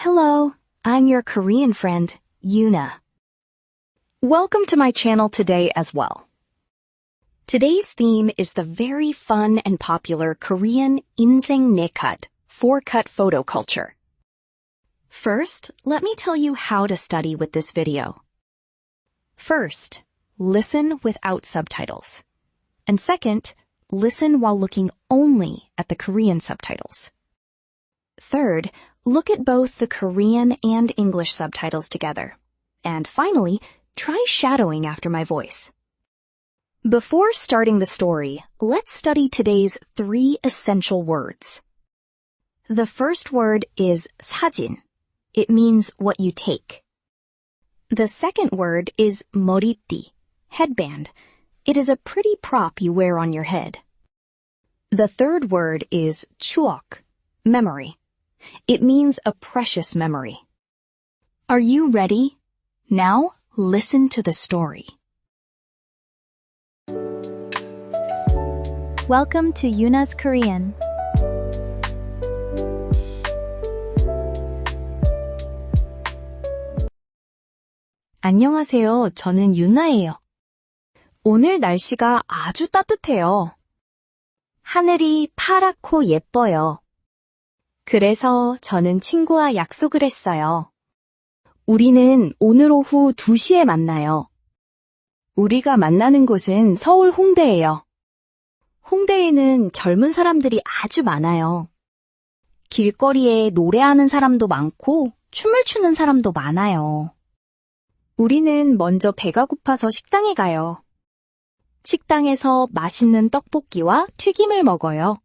Hello, I'm your Korean friend, Yuna. Welcome to my channel today as well. Today's theme is the very fun and popular Korean Insaeng-ne-cut, four-cut photo culture. First, let me tell you how to study with this video. First, listen without subtitles. And second, listen while looking only at the Korean subtitles. Third, look at both the Korean and English subtitles together. And finally, try shadowing after my voice. Before starting the story, let's study today's 3 essential words. The first word is 사진. It means what you take. The second word is 머리띠, headband. It is a pretty prop you wear on your head. The third word is 추억, memory. It means a precious memory. Are you ready? Now, listen to the story. Welcome to Yuna's Korean. 안녕하세요. 저는 유나예요. 오늘 날씨가 아주 따뜻해요. 하늘이 파랗고 예뻐요. 그래서 저는 친구와 약속을 했어요. 우리는 오늘 오후 2시에 만나요. 우리가 만나는 곳은 서울 홍대예요. 홍대에는 젊은 사람들이 아주 많아요. 길거리에 노래하는 사람도 많고 춤을 추는 사람도 많아요. 우리는 먼저 배가 고파서 식당에 가요. 식당에서 맛있는 떡볶이와 튀김을 먹어요.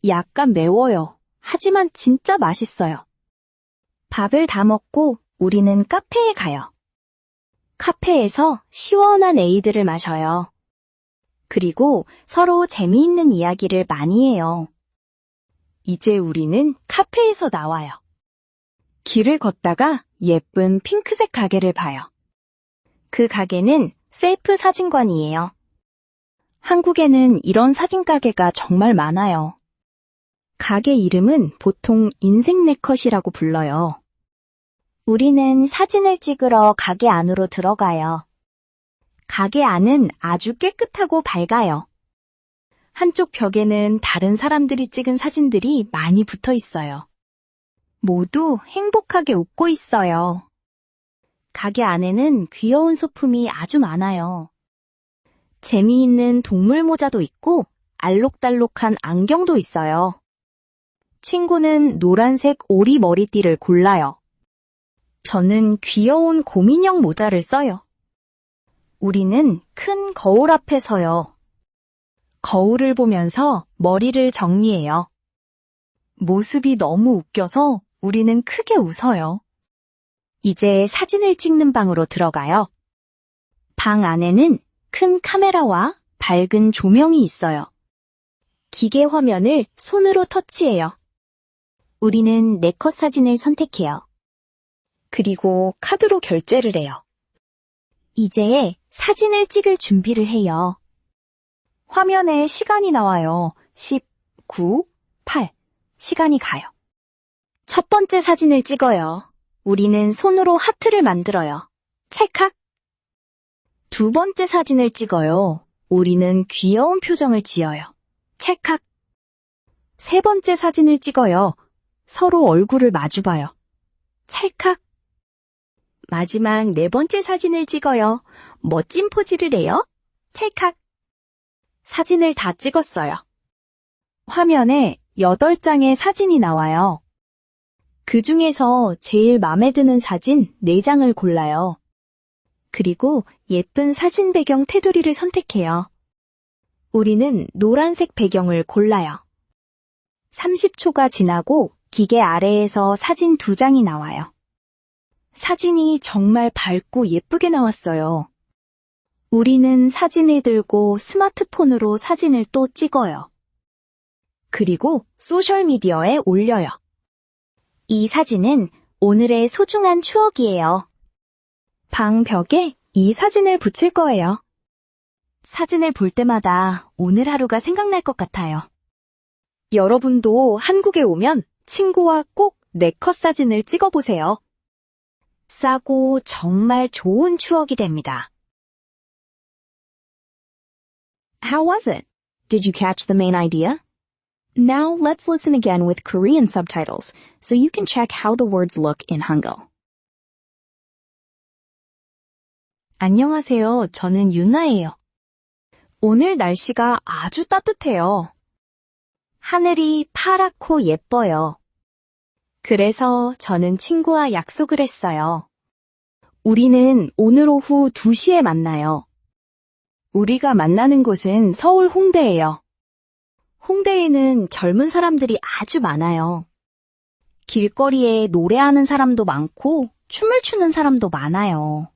약간 매워요. 하지만 진짜 맛있어요. 밥을 다 먹고 우리는 카페에 가요. 카페에서 시원한 에이드를 마셔요. 그리고 서로 재미있는 이야기를 많이 해요. 이제 우리는 카페에서 나와요. 길을 걷다가 예쁜 핑크색 가게를 봐요. 그 가게는 셀프 사진관이에요. 한국에는 이런 사진 가게가 정말 많아요. 가게 이름은 보통 인생네컷이라고 불러요. 우리는 사진을 찍으러 가게 안으로 들어가요. 가게 안은 아주 깨끗하고 밝아요. 한쪽 벽에는 다른 사람들이 찍은 사진들이 많이 붙어 있어요. 모두 행복하게 웃고 있어요. 가게 안에는 귀여운 소품이 아주 많아요. 재미있는 동물 모자도 있고 알록달록한 안경도 있어요. 친구는 노란색 오리 머리띠를 골라요. 저는 귀여운 곰인형 모자를 써요. 우리는 큰 거울 앞에 서요. 거울을 보면서 머리를 정리해요. 모습이 너무 웃겨서 우리는 크게 웃어요. 이제 사진을 찍는 방으로 들어가요. 방 안에는 큰 카메라와 밝은 조명이 있어요. 기계 화면을 손으로 터치해요. 우리는 네컷 사진을 선택해요. 그리고 카드로 결제를 해요. 이제 사진을 찍을 준비를 해요. 화면에 시간이 나와요. 10, 9, 8. 시간이 가요. 첫 번째 사진을 찍어요. 우리는 손으로 하트를 만들어요. 찰칵. 두 번째 사진을 찍어요. 우리는 귀여운 표정을 지어요. 찰칵. 세 번째 사진을 찍어요. 서로 얼굴을 마주봐요. 찰칵. 마지막 4번째 사진을 찍어요. 멋진 포즈를 해요. 찰칵. 사진을 다 찍었어요. 화면에 8장의 사진이 나와요. 그 중에서 제일 마음에 드는 사진 4장을 골라요. 그리고 예쁜 사진 배경 테두리를 선택해요. 우리는 노란색 배경을 골라요. 30초가 지나고 기계 아래에서 사진 2장이 나와요. 사진이 정말 밝고 예쁘게 나왔어요. 우리는 사진을 들고 스마트폰으로 사진을 또 찍어요. 그리고 소셜미디어에 올려요. 이 사진은 오늘의 소중한 추억이에요. 방 벽에 이 사진을 붙일 거예요. 사진을 볼 때마다 오늘 하루가 생각날 것 같아요. 여러분도 한국에 오면 친구와 꼭 네컷 사진을 찍어보세요. 싸고 정말 좋은 추억이 됩니다. How was it? Did you catch the main idea? Now let's listen again with Korean subtitles so you can check how the words look in Hangul. 안녕하세요. 저는 유나예요. 오늘 날씨가 아주 따뜻해요. 하늘이 파랗고 예뻐요. 그래서 저는 친구와 약속을 했어요. 우리는 오늘 오후 2시에 만나요. 우리가 만나는 곳은 서울 홍대예요. 홍대에는 젊은 사람들이 아주 많아요. 길거리에 노래하는 사람도 많고 춤을 추는 사람도 많아요.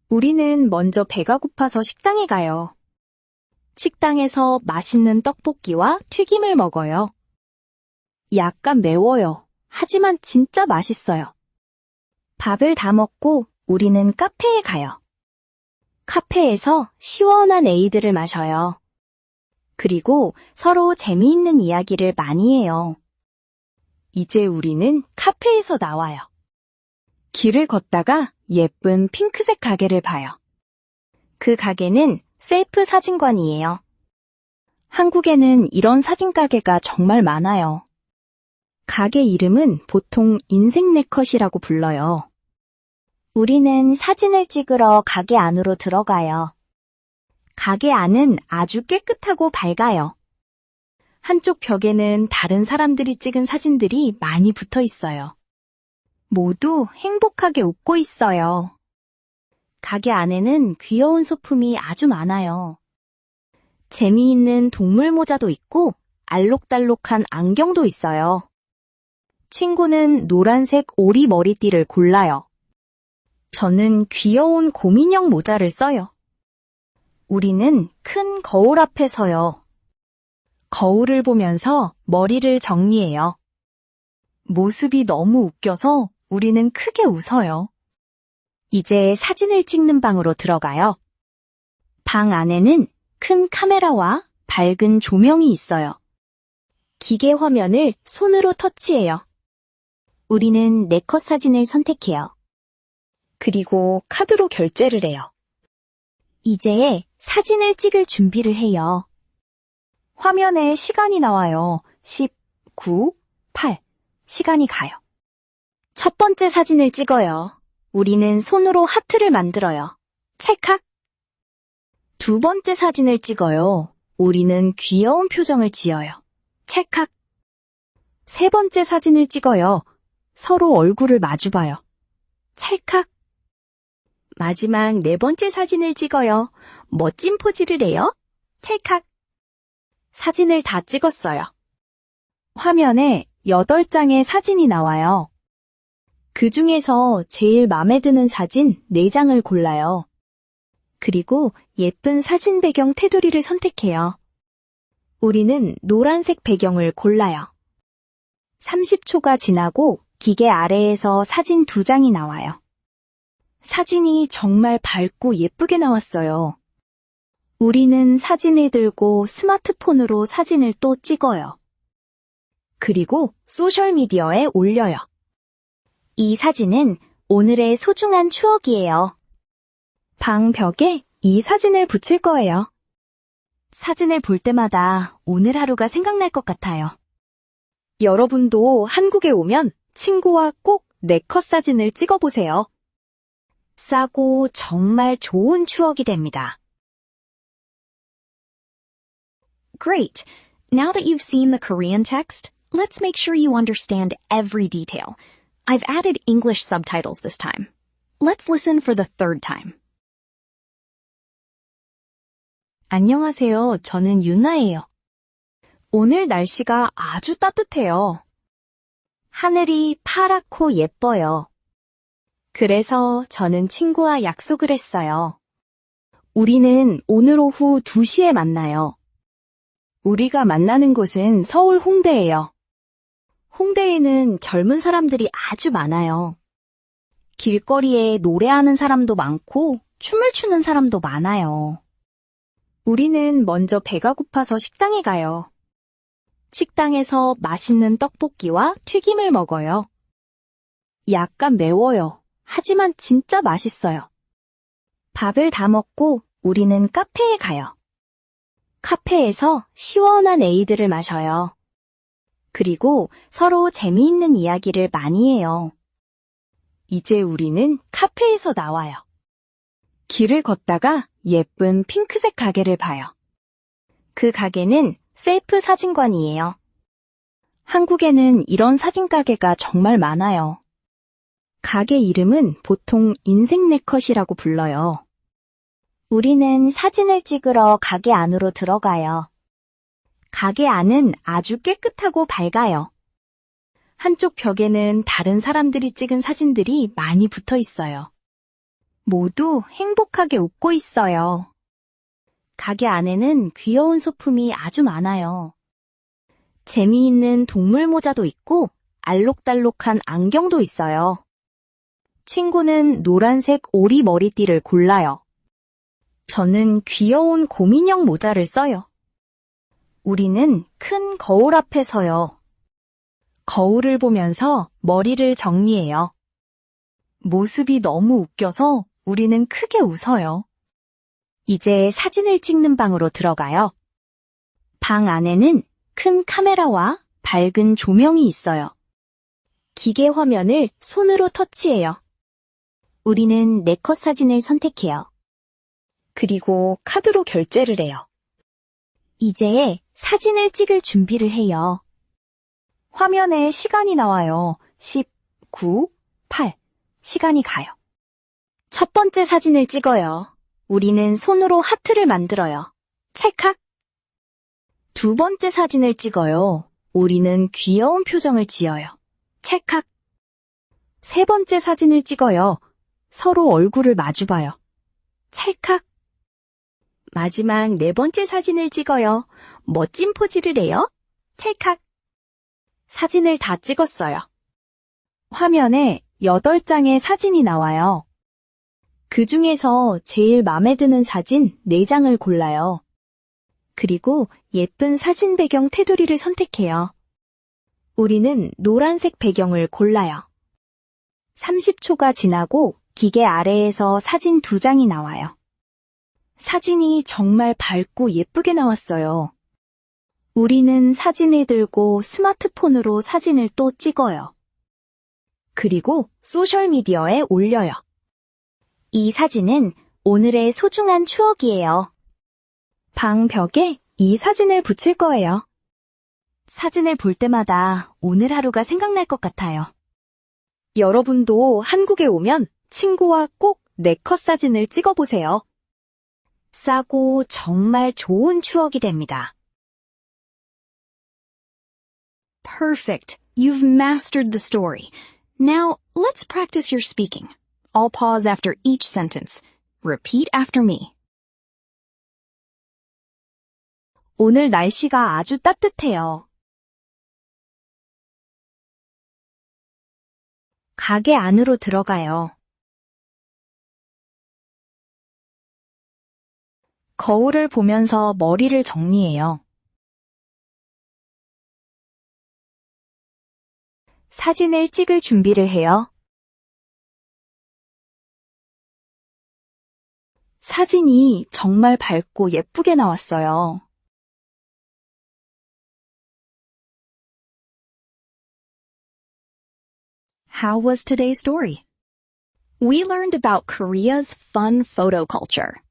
우리는 먼저 배가 고파서 식당에 가요. 식당에서 맛있는 떡볶이와 튀김을 먹어요. 약간 매워요. 하지만 진짜 맛있어요. 밥을 다 먹고 우리는 카페에 가요. 카페에서 시원한 에이드를 마셔요. 그리고 서로 재미있는 이야기를 많이 해요. 이제 우리는 카페에서 나와요. 길을 걷다가 예쁜 핑크색 가게를 봐요. 그 가게는 셀프 사진관이에요. 한국에는 이런 사진 가게가 정말 많아요. 가게 이름은 보통 인생네컷이라고 불러요. 우리는 사진을 찍으러 가게 안으로 들어가요. 가게 안은 아주 깨끗하고 밝아요. 한쪽 벽에는 다른 사람들이 찍은 사진들이 많이 붙어 있어요. 모두 행복하게 웃고 있어요. 가게 안에는 귀여운 소품이 아주 많아요. 재미있는 동물 모자도 있고 알록달록한 안경도 있어요. 친구는 노란색 오리 머리띠를 골라요. 저는 귀여운 곰인형 모자를 써요. 우리는 큰 거울 앞에 서요. 거울을 보면서 머리를 정리해요. 모습이 너무 웃겨서 우리는 크게 웃어요. 이제 사진을 찍는 방으로 들어가요. 방 안에는 큰 카메라와 밝은 조명이 있어요. 기계 화면을 손으로 터치해요. 우리는 네컷 사진을 선택해요. 그리고 카드로 결제를 해요. 이제 사진을 찍을 준비를 해요. 화면에 시간이 나와요. 10, 9, 8. 시간이 가요. 첫 번째 사진을 찍어요. 우리는 손으로 하트를 만들어요. 찰칵. 두 번째 사진을 찍어요. 우리는 귀여운 표정을 지어요. 찰칵. 세 번째 사진을 찍어요. 서로 얼굴을 마주봐요. 찰칵. 마지막 네 번째 사진을 찍어요. 멋진 포즈를 해요. 찰칵. 사진을 다 찍었어요. 화면에 8장의 사진이 나와요. 그 중에서 제일 마음에 드는 사진 4장을 골라요. 그리고 예쁜 사진 배경 테두리를 선택해요. 우리는 노란색 배경을 골라요. 30초가 지나고 기계 아래에서 사진 2장이 나와요. 사진이 정말 밝고 예쁘게 나왔어요. 우리는 사진을 들고 스마트폰으로 사진을 또 찍어요. 그리고 소셜미디어에 올려요. 이 사진은 오늘의 소중한 추억이에요. 방 벽에 이 사진을 붙일 거예요. 사진을 볼 때마다 오늘 하루가 생각날 것 같아요. 여러분도 한국에 오면 친구와 꼭 네컷 사진을 찍어보세요. 싸고 정말 좋은 추억이 됩니다. Great! Now that you've seen the Korean text, let's make sure you understand every detail. I've added English subtitles this time. Let's listen for the third time. 안녕하세요. 저는 유나예요. 오늘 날씨가 아주 따뜻해요. 하늘이 파랗고 예뻐요. 그래서 저는 친구와 약속을 했어요. 우리는 오늘 오후 2시에 만나요. 우리가 만나는 곳은 서울 홍대예요. 홍대에는 젊은 사람들이 아주 많아요. 길거리에 노래하는 사람도 많고 춤을 추는 사람도 많아요. 우리는 먼저 배가 고파서 식당에 가요. 식당에서 맛있는 떡볶이와 튀김을 먹어요. 약간 매워요. 하지만 진짜 맛있어요. 밥을 다 먹고 우리는 카페에 가요. 카페에서 시원한 에이드를 마셔요. 그리고 서로 재미있는 이야기를 많이 해요. 이제 우리는 카페에서 나와요. 길을 걷다가 예쁜 핑크색 가게를 봐요. 그 가게는 셀프 사진관이에요. 한국에는 이런 사진 가게가 정말 많아요. 가게 이름은 보통 인생네컷이라고 불러요. 우리는 사진을 찍으러 가게 안으로 들어가요. 가게 안은 아주 깨끗하고 밝아요. 한쪽 벽에는 다른 사람들이 찍은 사진들이 많이 붙어 있어요. 모두 행복하게 웃고 있어요. 가게 안에는 귀여운 소품이 아주 많아요. 재미있는 동물 모자도 있고 알록달록한 안경도 있어요. 친구는 노란색 오리 머리띠를 골라요. 저는 귀여운 곰인형 모자를 써요. 우리는 큰 거울 앞에 서요. 거울을 보면서 머리를 정리해요. 모습이 너무 웃겨서 우리는 크게 웃어요. 이제 사진을 찍는 방으로 들어가요. 방 안에는 큰 카메라와 밝은 조명이 있어요. 기계 화면을 손으로 터치해요. 우리는 네컷 사진을 선택해요. 그리고 카드로 결제를 해요. 이제 사진을 찍을 준비를 해요. 화면에 시간이 나와요. 10, 9, 8. 시간이 가요. 첫 번째 사진을 찍어요. 우리는 손으로 하트를 만들어요. 찰칵. 두 번째 사진을 찍어요. 우리는 귀여운 표정을 지어요. 찰칵. 세 번째 사진을 찍어요. 서로 얼굴을 마주봐요. 찰칵. 마지막 네 번째 사진을 찍어요. 멋진 포즈를 해요. 찰칵. 사진을 다 찍었어요. 화면에 8장의 사진이 나와요. 그 중에서 제일 마음에 드는 사진 4장을 골라요. 그리고 예쁜 사진 배경 테두리를 선택해요. 우리는 노란색 배경을 골라요. 30초가 지나고 기계 아래에서 사진 2장이 나와요. 사진이 정말 밝고 예쁘게 나왔어요. 우리는 사진을 들고 스마트폰으로 사진을 또 찍어요. 그리고 소셜미디어에 올려요. 이 사진은 오늘의 소중한 추억이에요. 방 벽에 이 사진을 붙일 거예요. 사진을 볼 때마다 오늘 하루가 생각날 것 같아요. 여러분도 한국에 오면 친구와 꼭 네컷 사진을 찍어보세요. 싸고 정말 좋은 추억이 됩니다. Perfect. You've mastered the story. Now, let's practice your speaking. I'll pause after each sentence. Repeat after me. 오늘 날씨가 아주 따뜻해요. 가게 안으로 들어가요. 거울을 보면서 머리를 정리해요. 사진을 찍을 준비를 해요. 사진이 정말 밝고 예쁘게 나왔어요. How was today's story? We learned about Korea's fun photo culture.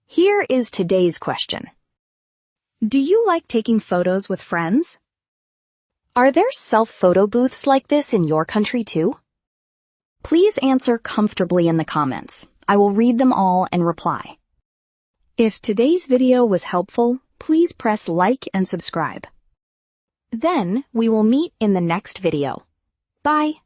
Here is today's question. Do you like taking photos with friends? Are there self-photo booths like this in your country too? Please answer comfortably in the comments. I will read them all and reply. If today's video was helpful, please press like and subscribe. Then we will meet in the next video. Bye.